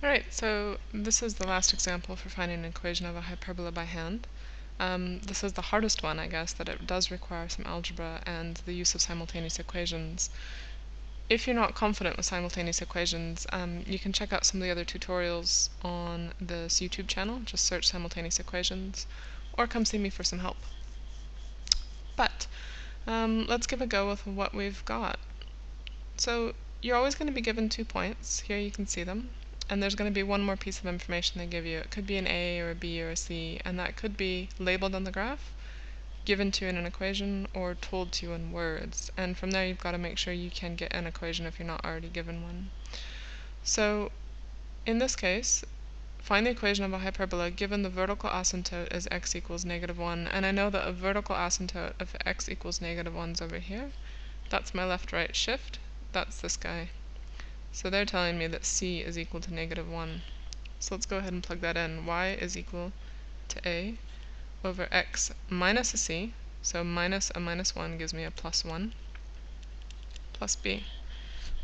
Alright, so this is the last example for finding an equation of a hyperbola by hand. This is the hardest one, I guess, that it does require some algebra and the use of simultaneous equations. If you're not confident with simultaneous equations, you can check out some of the other tutorials on this YouTube channel. Just search simultaneous equations, or come see me for some help. But let's give a go with what we've got. So you're always going to be given 2 points. Here you can see them. And there's going to be one more piece of information they give you. It could be an A or a B or a C, and that could be labeled on the graph, given to you in an equation, or told to you in words. And from there you've got to make sure you can get an equation if you're not already given one. So in this case, find the equation of a hyperbola given the vertical asymptote is x equals -1. And I know that a vertical asymptote of x equals -1 is over here. That's my left-right shift. That's this guy. So they're telling me that c is equal to -1. So let's go ahead and plug that in. Y is equal to a over x minus a c. So minus a -1 gives me a +1 plus b.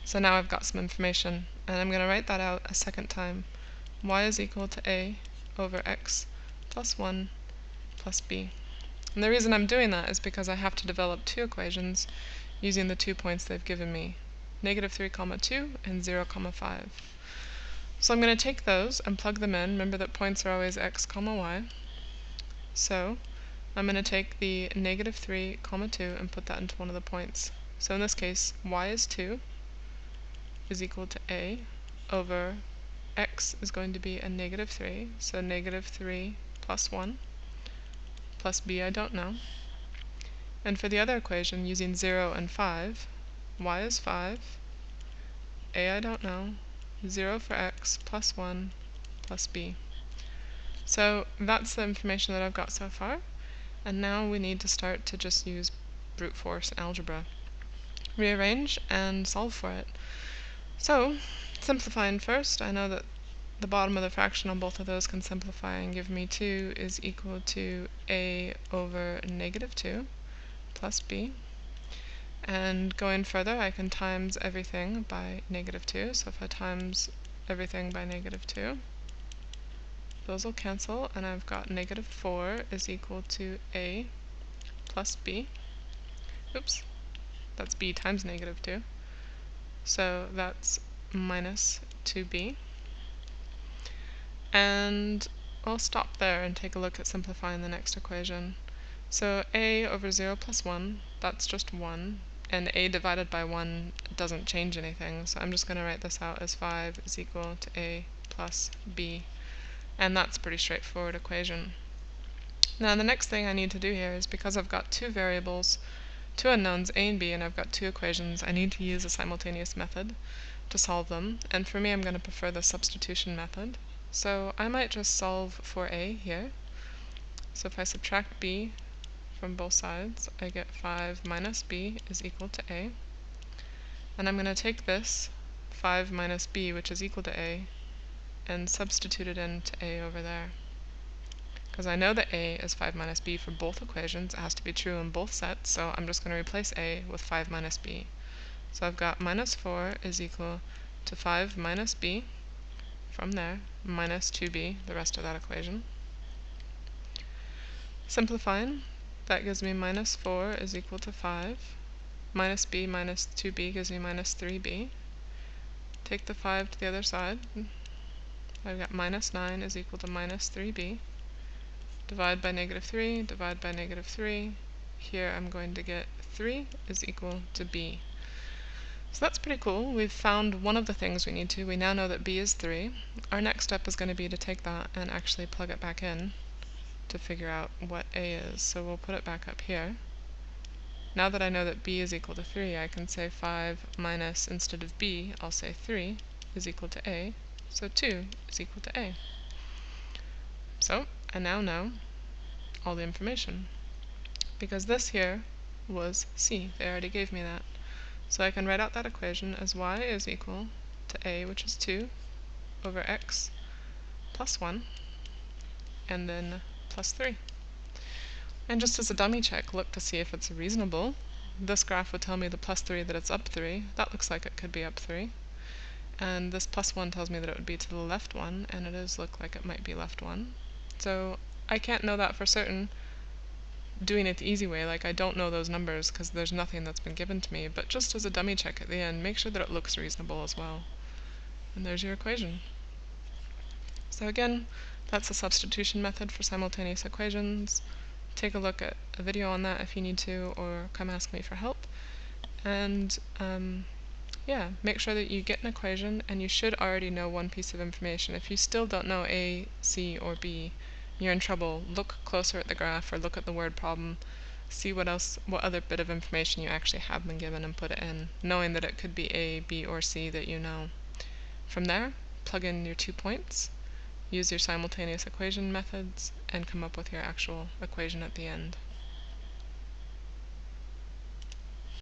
So now I've got some information, and I'm going to write that out a second time. Y is equal to a over x plus 1 plus b. And the reason I'm doing that is because I have to develop 2 equations using the 2 points they've given me. -3, 2 and 0, 5. So I'm going to take those and plug them in. Remember that points are always x, y. So I'm going to take the -3, 2 and put that into one of the points. So in this case, y is 2 is equal to a over x is going to be a -3, so -3 plus 1 plus b I don't know. And for the other equation, using 0 and 5, y is 5, a I don't know, 0 for x plus 1 plus b. So that's the information that I've got so far, and now we need to start to just use brute force algebra. Rearrange and solve for it. So, simplifying first, I know that the bottom of the fraction on both of those can simplify and give me 2 is equal to a over -2 plus b. And going further, I can times everything by -2. So if I times everything by -2, those will cancel, and I've got -4 is equal to a plus b. Oops, that's b times -2. So that's minus 2b. And I'll stop there and take a look at simplifying the next equation. So a over 0 plus 1, that's just 1. And a divided by 1 doesn't change anything, so I'm just going to write this out as 5 is equal to a plus b. And that's a pretty straightforward equation. Now the next thing I need to do here is, because I've got 2 variables, 2 unknowns, a and b, and I've got 2 equations, I need to use a simultaneous method to solve them. And for me, I'm going to prefer the substitution method. So I might just solve for a here. So if I subtract b from both sides, I get 5 minus b is equal to a. And I'm going to take this 5 minus b, which is equal to a, and substitute it into a over there. Because I know that a is 5 minus b for both equations. It has to be true in both sets, so I'm just going to replace a with 5 minus b. So I've got minus 4 is equal to 5 minus b from there, minus 2b, the rest of that equation. Simplifying, that gives me minus 4 is equal to 5. Minus b minus 2b gives me minus 3b. Take the 5 to the other side. I've got minus 9 is equal to minus 3b. Divide by -3, divide by -3. Here I'm going to get 3 is equal to b. So that's pretty cool. We've found one of the things we need to. We now know that b is 3. Our next step is going to be to take that and actually plug it back in to figure out what a is. So we'll put it back up here. Now that I know that b is equal to 3, I can say 5 minus, instead of b, I'll say 3 is equal to a. So 2 is equal to a. So I now know all the information, because this here was c. They already gave me that. So I can write out that equation as y is equal to a, which is 2, over x plus 1, and then plus 3. And just as a dummy check, look to see if it's reasonable. This graph would tell me the plus 3 that it's up 3. That looks like it could be up 3. and this plus 1 tells me that it would be to the left 1, and it does look like it might be left 1. So I can't know that for certain doing it the easy way, like I don't know those numbers because there's nothing that's been given to me, but just as a dummy check at the end, make sure that it looks reasonable as well. And there's your equation. So again, that's the substitution method for simultaneous equations. Take a look at a video on that if you need to, or come ask me for help. And yeah, make sure that you get an equation, and you should already know one piece of information. If you still don't know A, C, or B, you're in trouble. Look closer at the graph, or look at the word problem, see what other bit of information you actually have been given, and put it in, knowing that it could be A, B, or C that you know. From there, plug in your 2 points, use your simultaneous equation methods, and come up with your actual equation at the end.